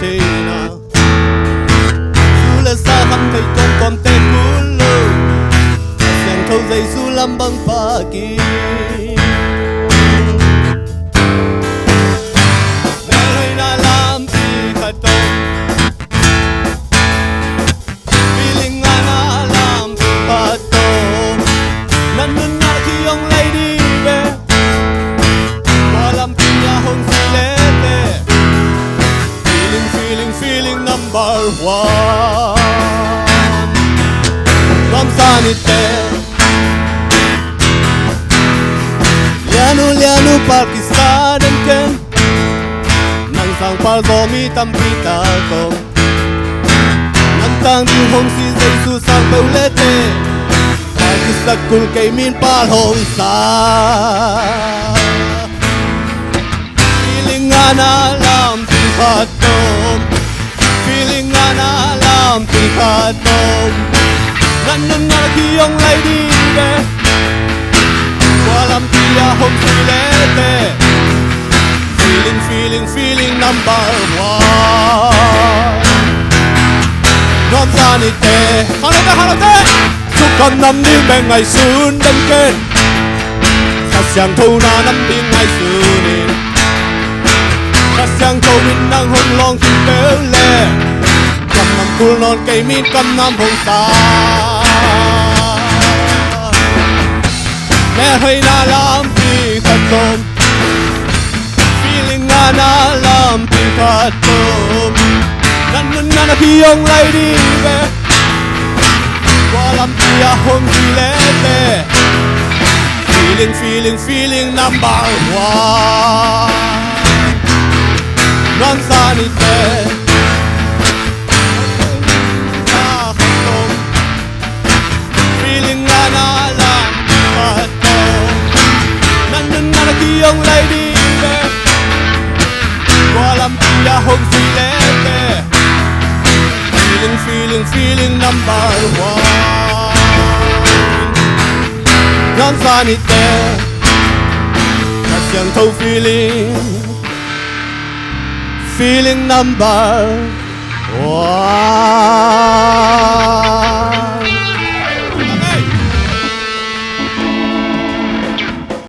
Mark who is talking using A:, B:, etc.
A: China Su là sao hâm thầy trong con tên cũ lô Sàng thâu dây su lâm băng phá kỳ Mẹ hơi na làm gì khả trông Feeling na làm gì phá trông Năn năn na khi ông lấy đi về Qua làm tình nhà hôn si lê tê Feeling number one Ramsanite Lianu Pakistan ken Nang sang par zomi tampita ko Nang tang di hong si Jesu sang peulete Pakistan kul kay min par hong sa Feeling ana lam ting hatom Feeling ana lam ting hatom Năn na khi ông lấy đi về Qua làm tia hồng si lete Feeling number one Ngon ra ni te Halo te Chúc con năm đi bè ngày xuân đâm kên Sa xiang thâu na năm đi ngày xuân Sa xiang thâu min nang hong long khi béo lệ Cầm năm cool non cây min cầm năm hồng sa Mẹ hơi na làm gì khát tôm Feeling na làm gì khát tôm Năn na khi ông lấy đi về Qua làm tia hôn si lê tê Feeling number one Non sa ni te Feeling na làm khát tôm Năn na khi ông lấy đi về Qua làm tia hôn si lê tê Feeling number one Non sa ni te Sa xiang thâu feeling number one